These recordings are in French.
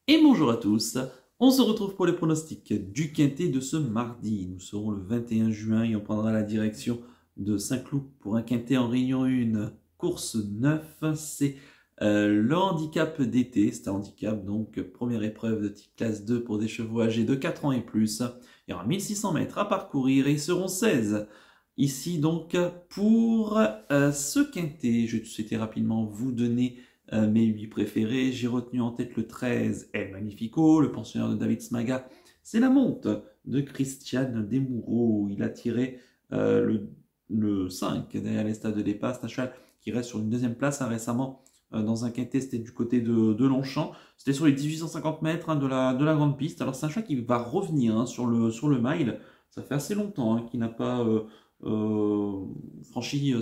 Et bonjour à tous, on se retrouve pour les pronostics du quintet de ce mardi. Nous serons le 21 juin et on prendra la direction de Saint-Cloud pour un quintet en Réunion 1, course 9. C'est le handicap d'été, c'est un handicap donc première épreuve de type classe 2 pour des chevaux âgés de 4 ans et plus. Il y aura 1600 mètres à parcourir et ils seront 16. Ici donc pour ce quintet, je vais souhaiter rapidement vous donner mes 8 préférés. J'ai retenu en tête le 13, El Magnifico, le pensionnaire de David Smaga. C'est la monte de Christian Desmoureaux. Il a tiré le 5 derrière les stades de départ. C'est un cheval qui reste sur une deuxième place récemment dans un quintet, c'était du côté de Longchamp. C'était sur les 1850 mètres de la grande piste. Alors c'est un cheval qui va revenir sur le mile. Ça fait assez longtemps qu'il n'a pas franchi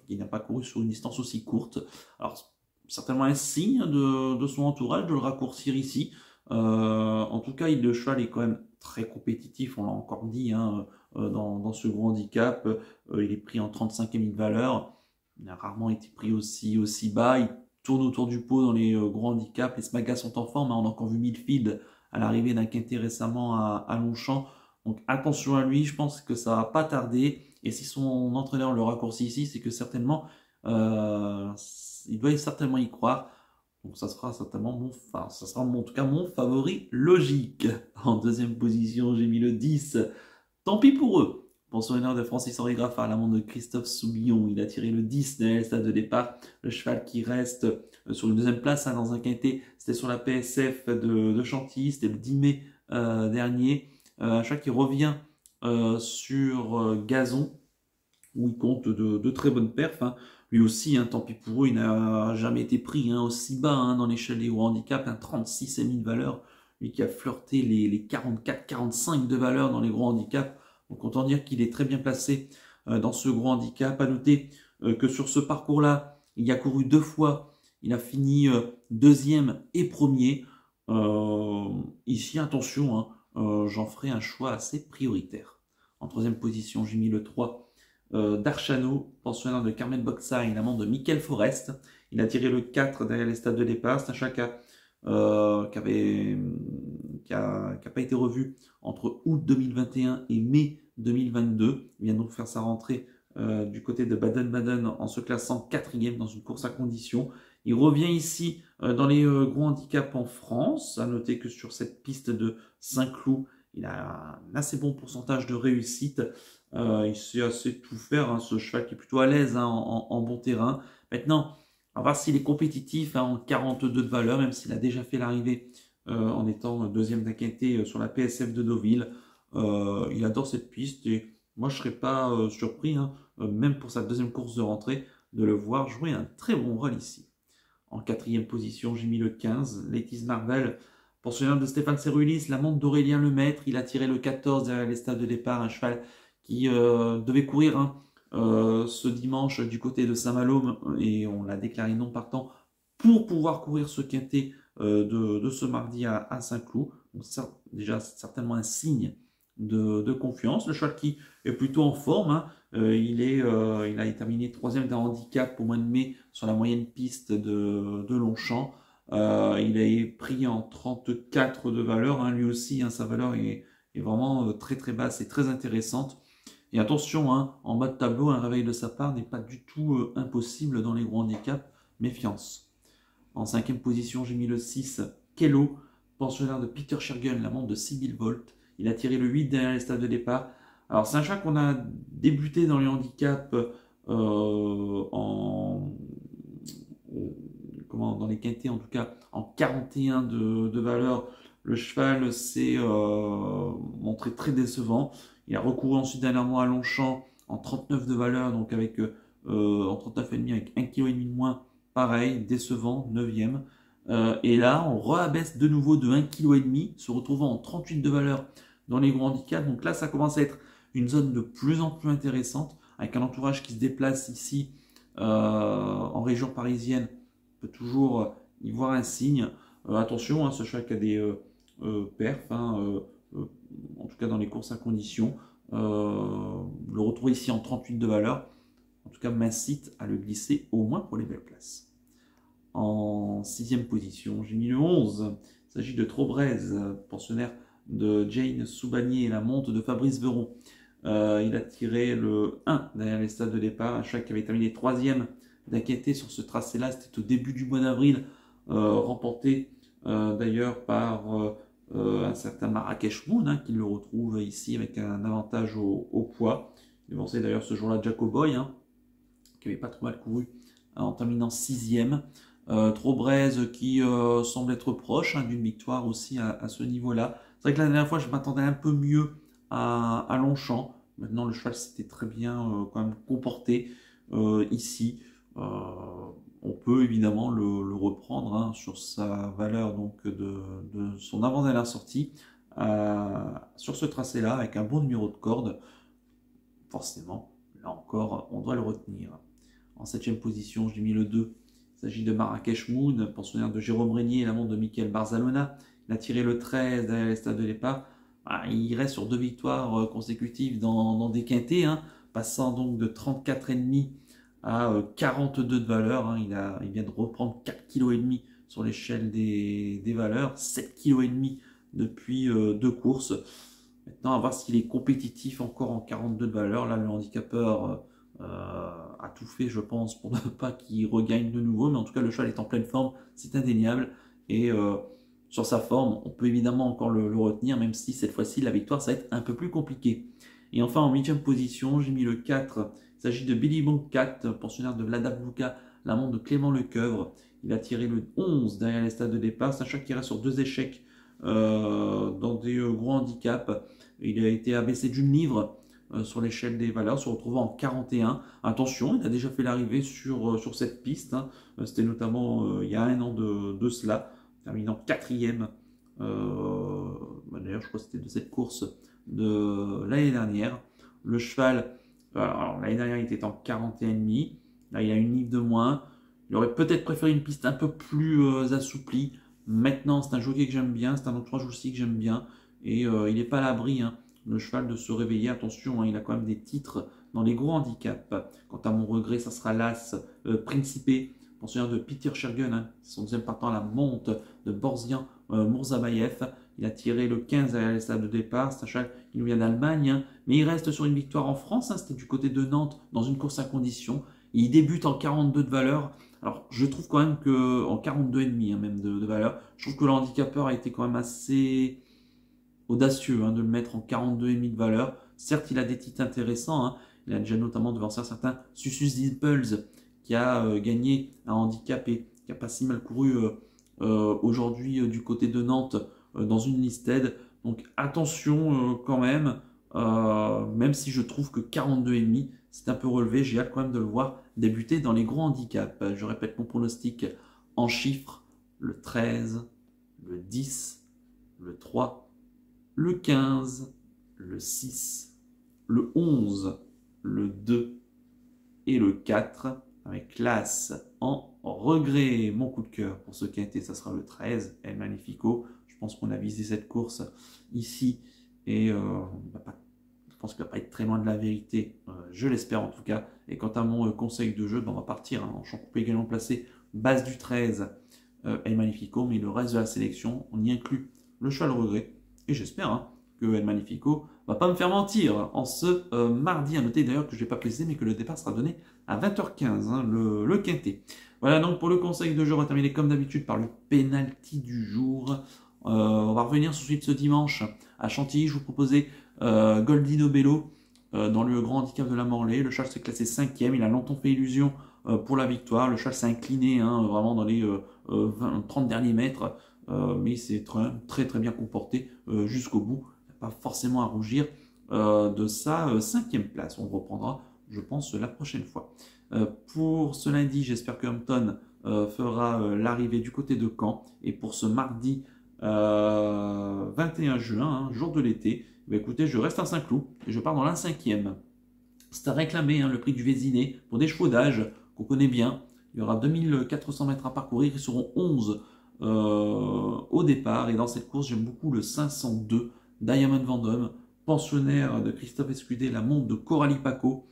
qu'il n'a pas couru sur une distance aussi courte. Alors certainement un signe de son entourage de le raccourcir ici. En tout cas, le cheval est quand même très compétitif, on l'a encore dit, dans ce gros handicap. Il est pris en 35e de valeur. Il n'a rarement été pris aussi bas. Il tourne autour du pot dans les gros handicaps. Les Smagas sont en forme. On a encore vu Millfield à l'arrivée d'un quintet récemment à Longchamp. Donc attention à lui, je pense que ça va pas tarder. Et si son entraîneur le raccourcit ici, c'est que certainement il doit certainement y croire. Donc ça sera certainement en tout cas mon favori logique. En deuxième position, j'ai mis le 10. Tant pis pour eux. Pensionnaire de Francis-Henri Graffard, l'amant de Christophe Soubillon. Il a tiré le 10 derrière le stade de départ. Le cheval qui reste sur une deuxième place dans un quintet. C'était sur la PSF de Chantilly. C'était le 10 mai dernier. Un cheval qui revient sur gazon où il compte de très bonnes perfs. Lui aussi, tant pis pour eux, il n'a jamais été pris aussi bas dans l'échelle des gros handicaps, un 36 de valeur, lui qui a flirté les 44-45 de valeur dans les gros handicaps. Donc autant dire qu'il est très bien placé dans ce gros handicap. À noter que sur ce parcours-là, il a couru 2 fois, il a fini deuxième et premier. Ici, attention, j'en ferai un choix assez prioritaire. En troisième position, j'ai mis le 3. Darchano, pensionnaire de Carmen Boxaï, l'amant de Michael Forest. Il a tiré le 4 derrière les stades de départ. C'est un chat qui n'a pas été revu entre août 2021 et mai 2022. Il vient donc faire sa rentrée du côté de Baden-Baden en se classant 4e dans une course à condition. Il revient ici dans les gros handicaps en France. À noter que sur cette piste de Saint-Cloud, il a un assez bon pourcentage de réussite. Il sait assez tout faire, ce cheval qui est plutôt à l'aise en bon terrain. Maintenant, on va voir s'il est compétitif en 42 de valeur, même s'il a déjà fait l'arrivée en étant deuxième d'un quintet sur la PSF de Deauville. Il adore cette piste et moi je ne serais pas surpris, même pour sa deuxième course de rentrée, de le voir jouer un très bon rôle ici. En quatrième position, j'ai mis le 15, Ladies Marvel, pensionnaire de Stéphane Serrulis, la montre d'Aurélien Lemaître. Il a tiré le 14 derrière les stades de départ, un cheval qui devait courir ce dimanche du côté de Saint-Malo et on l'a déclaré non partant pour pouvoir courir ce quintet de ce mardi à Saint-Cloud. Donc ça, déjà, c'est certainement un signe de confiance. Le cheval qui est plutôt en forme. Il a terminé 3e d'un handicap au mois de mai sur la moyenne piste de Longchamp. Il a pris en 34 de valeur. Lui aussi, sa valeur est vraiment très très basse et très intéressante. Et attention, en bas de tableau, un réveil de sa part n'est pas du tout impossible dans les gros handicaps. Méfiance. En 5e position, j'ai mis le 6, Kello, pensionnaire de Peter Shergun, l'amant de Sibyl Volt. Il a tiré le 8 derrière les stades de départ. Alors c'est un chat qu'on a débuté dans les handicaps dans les quintés, en tout cas en 41 de valeur. Le cheval s'est montré très décevant. Il a recouru ensuite dernièrement à Longchamp en 39 de valeur, donc en 39,5 avec 1,5 kg de moins. Pareil, décevant, 9e. Et là, on reabaisse de nouveau de 1,5 kg, se retrouvant en 38 de valeur dans les gros handicaps. Donc là, ça commence à être une zone de plus en plus intéressante, avec un entourage qui se déplace ici en région parisienne. On peut toujours y voir un signe. Attention, ce cheval qui a des perfs, en tout cas dans les courses à condition. Le retrouver ici en 38 de valeur, en tout cas m'incite à le glisser au moins pour les belles places. En 6e position, j'ai mis le 11. Il s'agit de Trobrez, pensionnaire de Jane Soubanier, la monte de Fabrice Veron. Il a tiré le 1 derrière les stades de départ, un cheval qui avait terminé 3e d'Inquiété sur ce tracé-là. C'était au début du mois d'avril, remporté d'ailleurs par un certain Marrakech Moon, hein, qui le retrouve ici avec un avantage au poids. Il devançait d'ailleurs ce jour-là Jacoboy, hein, qui avait pas trop mal couru en terminant 6e. Trobrez qui semble être proche, hein, d'une victoire aussi à ce niveau-là. C'est vrai que la dernière fois, je m'attendais un peu mieux à Longchamp. Maintenant, le cheval s'était très bien quand même comporté ici. On peut évidemment le reprendre, hein, sur sa valeur donc de son avant-dernière sortie sur ce tracé-là avec un bon numéro de corde. Forcément, là encore, on doit le retenir. En 7e position, j'ai mis le 2. Il s'agit de Marrakech Moon, pensionnaire de Jérôme Régnier et la montre de Michael Barzalona. Il a tiré le 13 derrière les stades de départ. Il reste sur 2 victoires consécutives dans des quintés, hein, passant donc de 34,5 à 42 de valeur. Hein. Il vient de reprendre 4,5 kg sur l'échelle des valeurs, 7,5 kg depuis 2 courses. Maintenant, à voir s'il est compétitif encore en 42 de valeur. Là, le handicapeur a tout fait, je pense, pour ne pas qu'il regagne de nouveau. Mais en tout cas, le cheval est en pleine forme, c'est indéniable. Et sur sa forme, on peut évidemment encore le retenir, même si cette fois-ci, la victoire, ça va être un peu plus compliqué. Et enfin, en 8e position, j'ai mis le 4. Il s'agit de Billy Bonk 4, pensionnaire de Vlada Vluka, la montre de Clément Lecoeuvre. Il a tiré le 11 derrière les stades de départ. C'est un cheval qui reste sur 2 échecs dans des gros handicaps. Il a été abaissé d'une livre sur l'échelle des valeurs, se retrouvant en 41. Attention, il a déjà fait l'arrivée sur cette piste. Hein. C'était notamment il y a un an de cela, terminant 4e. D'ailleurs, je crois que c'était de cette course de l'année dernière. Le cheval, l'année dernière, il était en 41,5. Là, il a une livre de moins. Il aurait peut-être préféré une piste un peu plus assouplie. Maintenant, c'est un jockey que j'aime bien, c'est un entourage aussi que j'aime bien. Et il n'est pas à l'abri, hein, le cheval, de se réveiller. Attention, hein, il a quand même des titres dans les gros handicaps. Quant à mon regret, ça sera l'As Principe, pensionnaire de Peter Schergen, hein, son deuxième partant à la monte de Borzian Mourzabayev. Il a tiré le 15 à la stade de départ. C'est un cheval qui nous vient d'Allemagne, hein, mais il reste sur une victoire en France. Hein, c'était du côté de Nantes dans une course à condition. Il débute en 42 de valeur. Alors, je trouve quand même que, en 42,5 hein, même de valeur, je trouve que le handicapeur a été quand même assez audacieux, hein, de le mettre en 42,5 de valeur. Certes, il a des titres intéressants. Hein. Il a déjà notamment devancé un certain Susus Dimples qui a gagné un handicap et qui n'a pas si mal couru aujourd'hui du côté de Nantes dans une listed. Donc attention quand même si je trouve que 42,5 c'est un peu relevé, j'ai hâte quand même de le voir débuter dans les gros handicaps. Je répète mon pronostic en chiffres: le 13, le 10, le 3, le 15, le 6, le 11, le 2 et le 4, avec l'As en regret. Mon coup de cœur pour ce quintet, ça sera le 13, El Magnifico. Je pense qu'on a visé cette course ici et je pense qu'il ne va pas être très loin de la vérité, je l'espère en tout cas. Et quant à mon conseil de jeu, on va partir en champ coupé également placé, base du 13, El Magnifico, mais le reste de la sélection, on y inclut le cheval regret. Et j'espère que El Magnifico va pas me faire mentir en ce mardi. À noter d'ailleurs que je ne l'ai pas précisé, mais que le départ sera donné à 20h15, hein, le quintet. Voilà donc pour le conseil de jeu. On va terminer comme d'habitude par le penalty du jour. On va revenir ensuite ce dimanche à Chantilly. Je vous proposais Goldino Bello dans le grand handicap de la Morlaix. Le cheval s'est classé 5e. Il a longtemps fait illusion pour la victoire. Le cheval s'est incliné, hein, vraiment dans les 30 derniers mètres. Mais il s'est très bien comporté jusqu'au bout. Il n'a pas forcément à rougir de sa 5e place. On reprendra, je pense, la prochaine fois. Pour ce lundi, j'espère que Hampton fera l'arrivée du côté de Caen. Et pour ce mardi 21 juin, hein, jour de l'été, écoutez, je reste à Saint-Cloud et je pars dans la 5e. C'est à réclamer, hein, le prix du Vésiné pour des chevaux d'âge qu'on connaît bien. Il y aura 2400 mètres à parcourir. Ils seront 11 au départ. Et dans cette course, j'aime beaucoup le 502 Diamond Vendôme, pensionnaire de Christophe Escudé, la montre de Coralie Paco.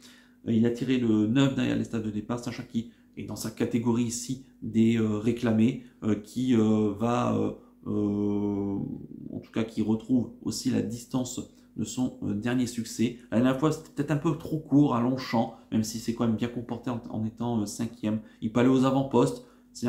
Il a tiré le 9 derrière les stades de départ. C'est un cheval qui est dans sa catégorie ici des réclamés, qui va en tout cas qui retrouve aussi la distance de son dernier succès. La dernière fois, c'était peut-être un peu trop court à Longchamp, même si c'est quand même bien comporté en étant cinquième. Il peut aller aux avant-postes. C'est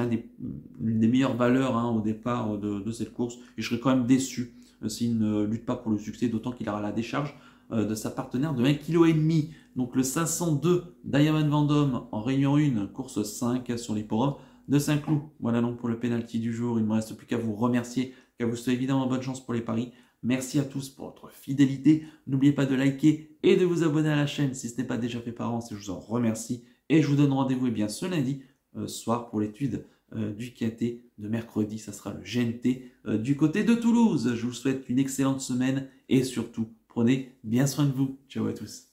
l'une des meilleures valeurs au départ de cette course. Et je serais quand même déçu s'il ne lutte pas pour le succès, d'autant qu'il aura la décharge de sa partenaire de 1,5 kg. Donc le 502 Diamond Vendôme en Réunion 1, course 5 sur l'hipporome de Saint-Cloud. Voilà donc pour le penalty du jour. Il ne me reste plus qu'à vous remercier, qu'à vous souhaiter évidemment bonne chance pour les paris. Merci à tous pour votre fidélité. N'oubliez pas de liker et de vous abonner à la chaîne si ce n'est pas déjà fait par avance. Je vous en remercie. Et je vous donne rendez-vous ce lundi soir pour l'étude du quintet de mercredi. Ça sera le GNT du côté de Toulouse. Je vous souhaite une excellente semaine et surtout, prenez bien soin de vous. Ciao à tous.